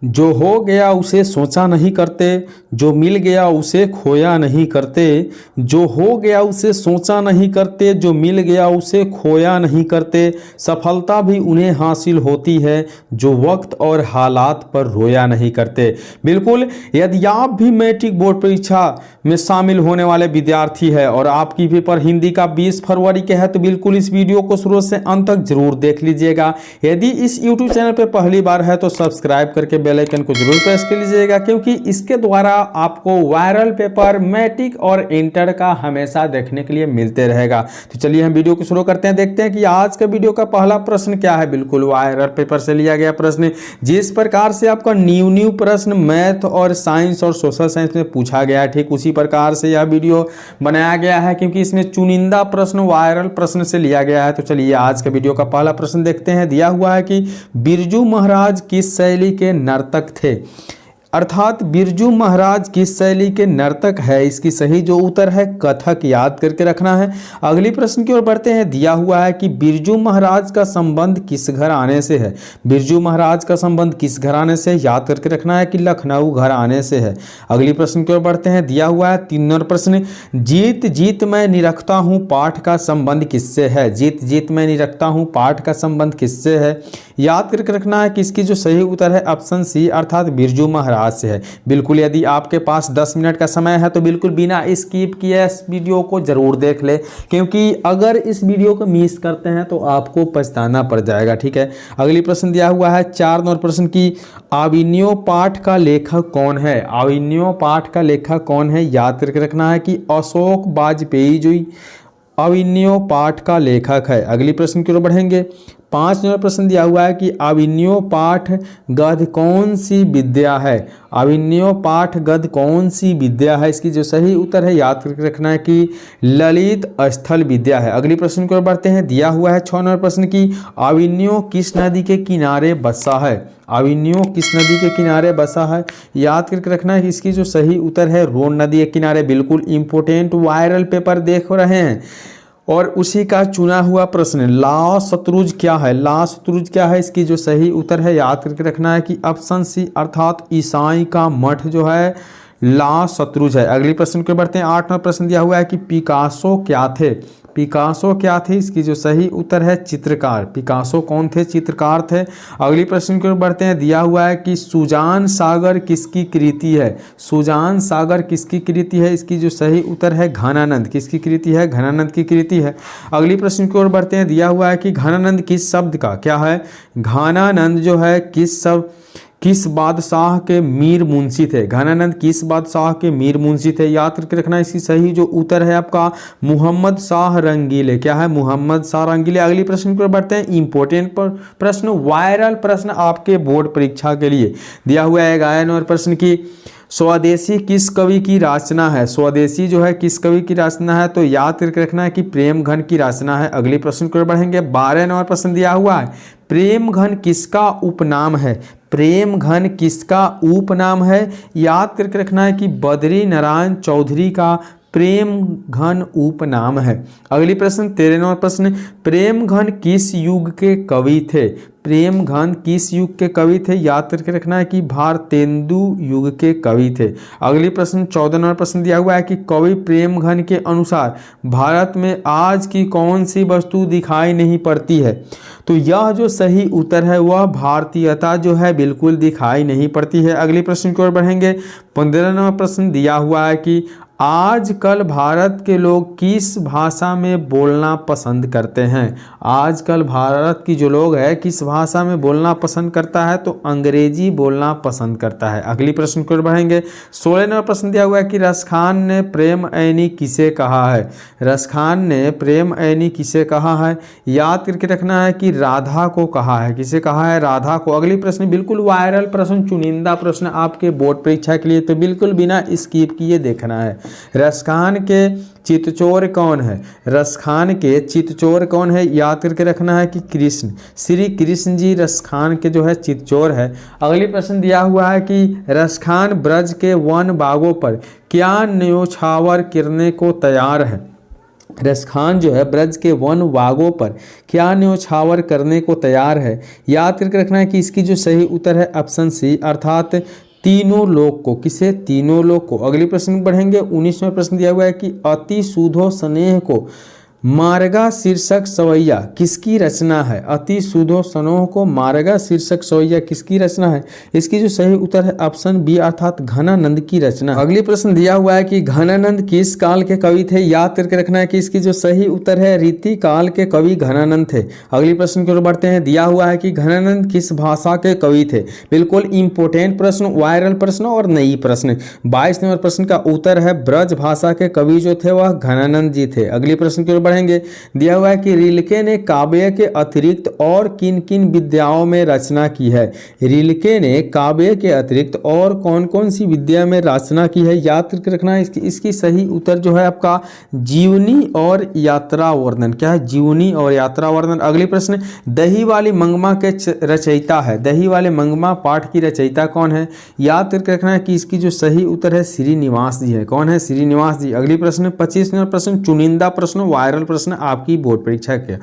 जो हो गया उसे सोचा नहीं करते, जो मिल गया उसे खोया नहीं करते। जो हो गया उसे सोचा नहीं करते, जो मिल गया उसे खोया नहीं करते। सफलता भी उन्हें हासिल होती है जो वक्त और हालात पर रोया नहीं करते। बिल्कुल, यदि आप भी मैट्रिक बोर्ड परीक्षा में शामिल होने वाले विद्यार्थी है और आपकी पेपर हिंदी का 20 फरवरी के है तो बिल्कुल इस वीडियो को शुरू से अंत तक जरूर देख लीजिएगा। यदि इस यूट्यूब चैनल पर पहली बार है तो सब्सक्राइब करके बेल आइकन को जरूर प्रेस कर लीजिएगा, क्योंकि इसके द्वारा आपको वायरल पेपर मैट्रिक और इंटर का हमेशा देखने के लिए मिलते रहेगा। तो चलिए हम वीडियो को शुरू करते हैं, देखते हैं कि आज का वीडियो का पहला प्रश्न क्या है। बिल्कुल वायरल पेपर से लिया गया प्रश्न, जिस प्रकार से आपका न्यू प्रश्न मैथ और साइंस और सोशल साइंस में पूछा गया है, ठीक उसी प्रकार से यह वीडियो बनाया गया है, क्योंकि इसमें चुनिंदा प्रश्न वायरल प्रश्न से लिया गया है। तो चलिए आज के वीडियो का पहला प्रश्न देखते हैं। दिया हुआ है कि बिरजू महाराज किस शैली के नर्तक थे, अर्थात बिरजू महाराज किस शैली के नर्तक है। इसकी सही जो उत्तर है कथक, याद करके रखना है। अगली प्रश्न की ओर बढ़ते हैं। दिया हुआ है कि बिरजू महाराज का संबंध किस घराने से है। बिरजू महाराज का संबंध किस घराने से, याद करके रखना है कि लखनऊ घराने से है। अगली प्रश्न की ओर बढ़ते हैं। दिया हुआ है 3 नंबर प्रश्न, जीत जीत मैं निरखता हूँ पाठ का संबंध किससे है। जीत जीत मैं निरखता हूँ पाठ का संबंध किससे है, याद करके रखना है कि इसकी जो सही उत्तर है ऑप्शन सी, अर्थात बिरजू महाराज से है। बिल्कुल, यदि आपके पास 10 मिनट का समय है तो बिल्कुल बिना स्किप किए इस वीडियो को जरूर देख ले, क्योंकि अगर इस वीडियो को मिस करते हैं तो आपको पछताना पड़ जाएगा। ठीक है, अगली प्रश्न दिया हुआ है 4 नंबर प्रश्न की, आविन्यो पाठ का लेखक कौन है। आविन्यो पाठ का लेखक कौन है, याद करके रखना है कि अशोक वाजपेयी जी आविन्यो पाठ का लेखक है। अगली प्रश्न की ओर बढ़ेंगे। 5 नंबर प्रश्न दिया हुआ है कि आविन्यो पाठ गद्य कौन सी विद्या है। आविन्यो पाठ गद्य कौन सी विद्या है, इसकी जो सही उत्तर है याद करके रखना है कि ललित स्थल विद्या है। अगली प्रश्न की ओर बढ़ते हैं। दिया हुआ है 6 नंबर प्रश्न की, आविन्यो किस नदी के किनारे बसा है। आविन्यो किस नदी के किनारे बसा है, याद करके रखना है कि इसकी जो सही उत्तर है रोन नदी के किनारे। बिल्कुल इंपोर्टेंट वायरल पेपर देख रहे हैं और उसी का चुना हुआ प्रश्न, ला शत्रुज क्या है। ला शत्रुज क्या है, इसकी जो सही उत्तर है याद करके रखना है कि ऑप्शन सी, अर्थात ईसाई का मठ जो है ला शत्रुज है। अगली प्रश्न को बढ़ते हैं। 8 नंबर प्रश्न दिया हुआ है कि पिकासो क्या थे। पिकासो क्या थे, इसकी जो सही उत्तर है चित्रकार। पिकासो कौन थे, चित्रकार थे। अगली प्रश्न की ओर बढ़ते हैं। दिया हुआ है कि सुजान सागर किसकी कृति है। सुजान सागर किसकी कृति है, इसकी जो सही उत्तर है घनानंद। किसकी कृति है, घनानंद की कृति है। अगली प्रश्न की ओर बढ़ते हैं। दिया हुआ है कि घनानंद किस शब्द का क्या है। घनानंद जो है किस बादशाह के मीर मुंशी थे। घनानंद किस बादशाह के मीर मुंशी थे, याद करके रखना। इसकी सही जो उत्तर है आपका मोहम्मद शाह रंगीले। क्या है, मोहम्मद शाह रंगीले। अगली प्रश्न पर बढ़ते हैं। इंपोर्टेंट प्रश्न, वायरल प्रश्न आपके बोर्ड परीक्षा के लिए दिया हुआ है 11 नंबर प्रश्न की, स्वदेशी किस कवि की रचना है। स्वदेशी जो है किस कवि की रचना है, तो याद करके रखना है कि प्रेमघन की रचना है। अगली प्रश्न की ओर बढ़ेंगे। 12 नंबर प्रश्न दिया हुआ है, प्रेमघन किसका उपनाम है। प्रेमघन किसका उपनाम है, याद करके रखना है कि बद्री नारायण चौधरी का प्रेमघन उपनाम है। अगली प्रश्न 13 नंबर प्रश्न, प्रेमघन किस युग के कवि थे। प्रेमघन किस युग के कवि थे, याद करके रखना है कि भारतेंदु युग के कवि थे। अगली प्रश्न 14 नंबर प्रश्न दिया हुआ है कि कवि प्रेमघन के अनुसार भारत में आज की कौन सी वस्तु दिखाई नहीं पड़ती है, तो यह जो सही उत्तर है वह भारतीयता जो है बिल्कुल दिखाई नहीं पड़ती है। अगली प्रश्न की ओर बढ़ेंगे। 15 नंबर प्रश्न दिया हुआ है कि आजकल भारत के लोग किस भाषा में बोलना पसंद करते हैं। आजकल भारत की जो लोग है किस भाषा में बोलना पसंद करता है, तो अंग्रेजी बोलना पसंद करता है। अगली प्रश्न की ओर बढ़ेंगे। 16 नंबर प्रश्न दिया हुआ है कि रसखान ने प्रेम ऐनी किसे कहा है। रसखान ने प्रेम ऐनी किसे कहा है, याद करके रखना है कि राधा को कहा है। किसे कहा है, राधा को। अगली प्रश्न बिल्कुल वायरल प्रश्न, चुनिंदा प्रश्न आपके बोर्ड परीक्षा के लिए, तो बिल्कुल बिना स्किप किए देखना है। रसखान के चितचोर कौन है। रसखान के चितचोर कौन है, याद करके रखना है कि कृष्ण, श्री कृष्ण जी रसखान के जो है चितचोर है। अगली प्रश्न दिया हुआ है कि रसखान ब्रज के वन बागों पर क्या न्योछावर गिरने को तैयार है। रसखान जो है ब्रज के वन बागों पर क्या न्यौछावर करने को तैयार है। याद करके रखना है कि इसकी जो सही उत्तर है ऑप्शन सी अर्थात तीनों लोक को। किसे? तीनों लोक को। अगले प्रश्न बढ़ेंगे। 19वां प्रश्न दिया हुआ है कि अति सुधो स्नेह को मार्गा शीर्षक सवैया किसकी रचना है। अति सुधो स्नेह को मार्गा शीर्षक सवैया किसकी रचना है। इसकी जो सही उत्तर है ऑप्शन बी अर्थात घनानंद की रचना। अगले प्रश्न दिया हुआ है कि घनानंद किस काल के कवि थे। याद करके रखना है कि इसकी जो सही उत्तर है रीति काल के कवि घनानंद थे। अगले प्रश्न की ओर बढ़ते हैं। दिया हुआ है कि घनानंद किस भाषा के कवि थे। बिल्कुल इंपोर्टेंट प्रश्न, वायरल प्रश्न और नई प्रश्न। 22 नंबर प्रश्न का उत्तर है ब्रज भाषा के कवि जो थे वह घनानंद जी थे। अगले प्रश्न की ओर बढ़ेंगे। दिया हुआ है कि रिल्के ने काव्य के अतिरिक्त और किन किन विद्याओं में रचना की है। रिल्के ने काव्य के अतिरिक्त और कौन कौन सी विद्या में रचना की है। याद करके रखना है इसकी सही उत्तर जो है आपका जीवनी और यात्रा वर्णन। क्या है? जीवनी और यात्रा वर्णन। अगले प्रश्न दही वाली मंगमा के रचयिता है। दही वाले मंगमा पाठ की रचयिता कौन है। याद करके रखना है कि इसकी जो सही उत्तर है श्रीनिवास जी है। कौन है? श्रीनिवास जी। अगली प्रश्न 25 नंबर प्रश्न चुनिंदा प्रश्न, वायरल प्रश्न आपकी बोर्ड परीक्षा के।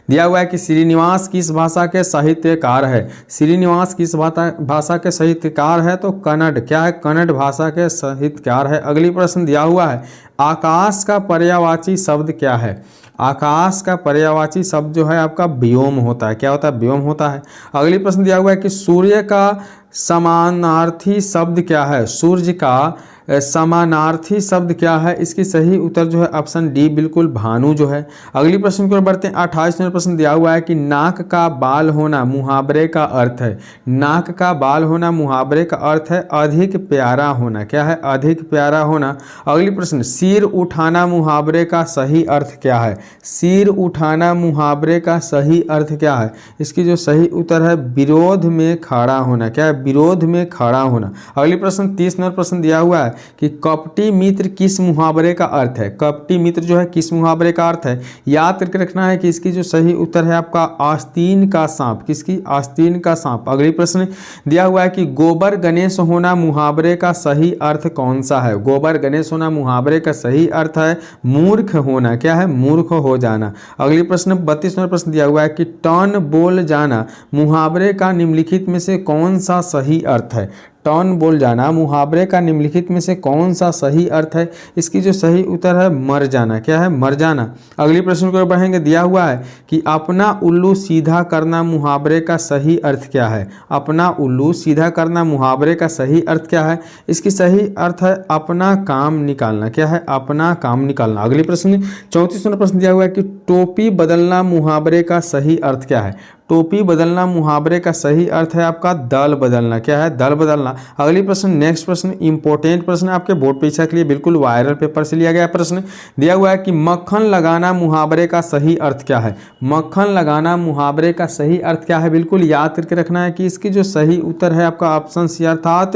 दिया हुआ है कि श्रीनिवास किस भाषा के साहित्यकार है। श्रीनिवास किस भाषा के साहित्यकार है तो कन्नड़। क्या है? कन्नड़ भाषा के साहित्यकार है। अगली प्रश्न दिया हुआ है आकाश का पर्यायवाची शब्द क्या है। आकाश का पर्यायवाची शब्द जो है आपका व्योम होता है। क्या होता है? व्योम होता है। अगली प्रश्न दिया हुआ है कि सूर्य का समानार्थी शब्द क्या है। सूर्य का समानार्थी शब्द क्या है। इसकी सही उत्तर जो है ऑप्शन डी बिल्कुल भानु जो है। अगली प्रश्न की ओर बढ़ते हैं। 28 नंबर प्रश्न दिया हुआ है कि नाक का बाल होना मुहावरे का अर्थ है। नाक का बाल होना मुहावरे का अर्थ है अधिक प्यारा होना। क्या है? अधिक प्यारा होना। अगली प्रश्न सिर उठाना मुहावरे का सही अर्थ क्या है। सिर उठाना मुहावरे का सही अर्थ क्या है। इसकी जो सही उत्तर है विरोध में खड़ा होना। क्या है? विरोध में खड़ा होना। अगली प्रश्न 30 नंबर प्रश्न दिया हुआ है कि कपटी मित्र किस मुहावरे का अर्थ है। कपटी मित्र जो है किस मुहावरे का अर्थ है। याद करके रखना है कि इसकी जो सही उत्तर है आपका आस्तीन का सांप। किसकी? आस्तीन का सांप। अगली प्रश्न दिया हुआ है कि गोबर गणेश होना मुहावरे का सही अर्थ कौन सा है। गोबर गणेश होना मुहावरे का सही अर्थ है मूर्ख होना। क्या है? मूर्ख हो जाना। अगली प्रश्न 32 नंबर प्रश्न दिया हुआ है कि टन बोल जाना मुहावरे का निम्नलिखित में से कौन सा सही अर्थ है। टर्न बोल जाना मुहावरे का निम्नलिखित में से कौन सा सही अर्थ है। इसकी जो सही उत्तर है मर जाना। क्या है? मर जाना। अगली प्रश्न को बढ़ेंगे। दिया हुआ है कि अपना उल्लू सीधा करना मुहावरे का सही अर्थ क्या है। अपना उल्लू सीधा करना मुहावरे का सही अर्थ क्या है। इसकी सही अर्थ है अपना काम निकालना। क्या है? अपना काम निकालना। अगली प्रश्न 34 नंबर प्रश्न दिया हुआ है कि टोपी बदलना मुहावरे का सही अर्थ क्या है। टोपी बदलना मुहावरे का सही अर्थ है आपका दल बदलना। क्या है? दल बदलना। अगली प्रश्न नेक्स्ट प्रश्न इंपॉर्टेंट प्रश्न आपके बोर्ड परीक्षा के लिए बिल्कुल वायरल पेपर से लिया गया प्रश्न। दिया हुआ है कि मक्खन लगाना मुहावरे का सही अर्थ क्या है। मक्खन लगाना मुहावरे का सही अर्थ क्या है। बिल्कुल याद करके रखना है कि इसकी जो सही उत्तर है आपका ऑप्शन सी अर्थात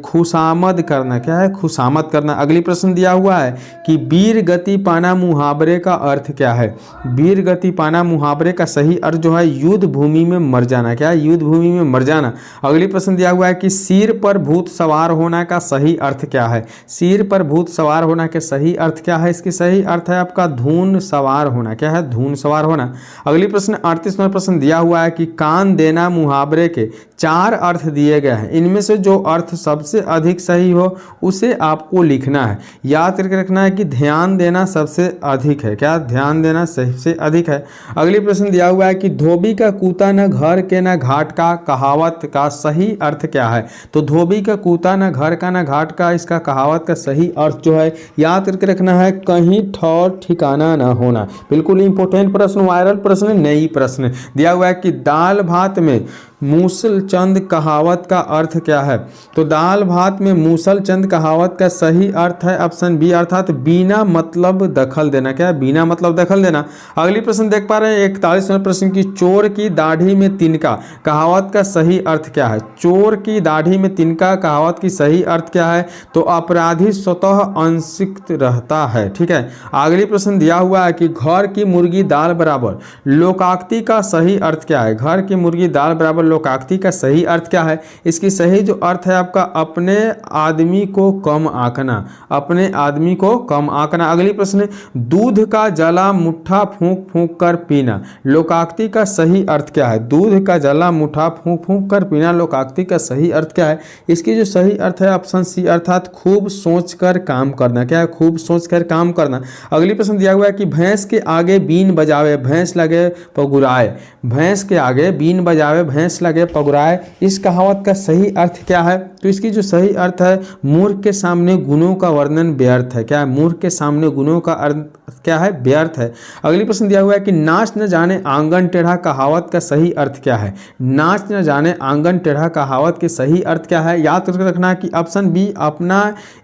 खुशामद करना। क्या है? खुशामद करना। अगली प्रश्न दिया हुआ है कि वीर गति पाना मुहावरे का अर्थ क्या है। वीर गति पाना मुहावरे का सही अर्थ जो है युद्ध भूमि में मर जाना। क्या है? युद्ध भूमि में मर जाना। अगली प्रश्न दिया हुआ है कि सिर पर भूत सवार होना का सही अर्थ क्या है। सिर पर भूत सवार होना के सही अर्थ क्या है। इसकी सही अर्थ है आपका धून सवार होना। क्या है? धून सवार होना। अगली प्रश्न 38 नंबर प्रश्न दिया हुआ है कि कान देना मुहावरे के 4 अर्थ दिए गए हैं। इनमें से जो अर्थ सबसे अधिक सही हो उसे आपको लिखना है। याद करके रखना है कि ध्यान देना सबसे अधिक है। क्या? ध्यान देना सबसे अधिक है। अगली प्रश्न दिया हुआ है कि धोबी का कूता न घर के न घाट का कहावत का सही अर्थ क्या है। तो धोबी का कूता न घर का न घाट का, इसका कहावत का सही अर्थ जो है याद करके रखना है कहीं ठौर ठिकाना न होना। बिल्कुल इंपॉर्टेंट प्रश्न, वायरल प्रश्न, नई प्रश्न। दिया हुआ है कि दाल भात में मूसल चंद कहावत का अर्थ क्या है। तो दाल भात में मूसल चंद कहावत का सही अर्थ है ऑप्शन बी अर्थात बिना मतलब दखल देना। क्या है? बिना मतलब दखल देना। अगली प्रश्न देख पा रहे हैं 41 नंबर प्रश्न की चोर चोर की दाढ़ी में तिनका कहावत का सही अर्थ क्या है? चोर की दाढ़ी में तिनका कहावत की सही अर्थ क्या है? तो अपराधी स्वतः अनशिक्षित रहता है। ठीक है, अगली प्रश्न दिया हुआ है कि घर की मुर्गी दाल बराबर लोकाक्ति का सही अर्थ क्या है? घर की मुर्गी दाल बराबर लोकाक्ति का सही अर्थ क्या है? इसकी सही जो अर्थ है आपका अपने आदमी को कम आंकना, अपने आदमी को कम आंकना। अगली प्रश्न, दूध का जला मुट्ठा फूंक फूंक कर पीना लोकाक्ति का सही अर्थ क्या है? दूध का जला मुट्ठा फूंक फूंक कर पीना लोकाक्ति का सही अर्थ क्या है? इसकी जो सही अर्थ है ऑप्शन सी अर्थात खूब सोचकर काम करना। क्या है? खूब सोचकर काम करना। अगली प्रश्न दिया हुआ है कि भैंस के आगे बीन बजावे भैंस लगे पगुराए, भैंस के आगे बीन बजावे भैंस लगे पगुराए, इस कहावत का सही अर्थ क्या है? तो इसकी जो सही अर्थ है मूर्ख के सामने गुणों का वर्णन व्यर्थ है। क्या है? मूर्ख के सामने गुणों का अर्थ क्या है? व्यर्थ है। अगली प्रश्न दिया हुआ है कि नाच न जाने आंगन टेढ़ा कहावत का सही अर्थ क्या है? नाच न जाने आंगन टेढ़ा कहावत के सही अर्थ क्या है? याद करके रखना कि ऑप्शन बी अपना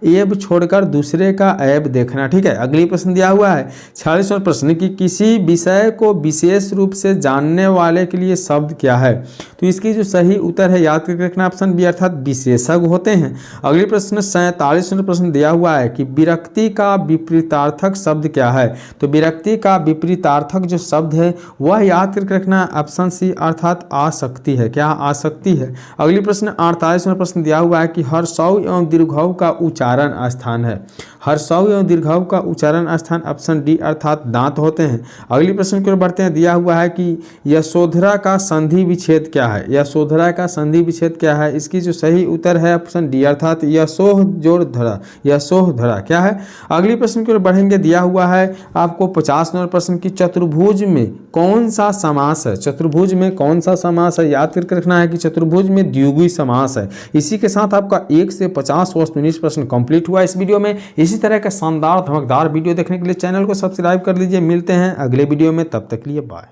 ऐब छोड़कर दूसरे का ऐब देखना। ठीक है, अगली प्रश्न दिया हुआ है 46वां प्रश्न कि किसी विषय को विशेष रूप से जानने वाले के लिए शब्द क्या है? तो इसकी जो सही उत्तर है याद करके रखना ऑप्शन बी अर्थात विशेषज्ञ होते हैं। अगली प्रश्न 47वां प्रश्न दिया हुआ है कि विरक्ति का विपरीतार्थक शब्द क्या है? तो विरक्ति का विपरीतार्थक जो शब्द है वह याद करके रखना ऑप्शन सी अर्थात आसक्ति है। क्या? आसक्ति है। अगली प्रश्न 48वां प्रश्न दिया हुआ है कि हर्षौ एवं दीर्घौ का उच्चारण स्थान है। हर्षौ एवं दीर्घौ का उच्चारण स्थान ऑप्शन डी अर्थात दांत होते हैं। अगली प्रश्न की ओर बढ़ते हैं। दिया हुआ है कि यशोधरा का संधि विच्छेद क्या है? यशोधरा का संधि विच्छेद क्या है? इसकी जो सही उत्तर है ऑप्शन डी अर्थात यशोह जोड़ धरा, यशोधरा। क्या है? अगली प्रश्न की ओर बढ़ेंगे। दिया हुआ है आपको 50वां प्रश्न की चतुर्भुज में कौन सा समास है? चतुर्भुज में कौन सा समास है? याद करके रखना है कि चतुर्भुज में द्विगुणी समास है। इसी के साथ आपका 1 से 50 वस्तुनिष्ठ प्रश्न कंप्लीट हुआ इस वीडियो में। इसी तरह का शानदार धमाकेदार वीडियो देखने के लिए चैनल को सब्सक्राइब कर लीजिए। मिलते हैं अगले वीडियो में, तब तक के लिए बाय।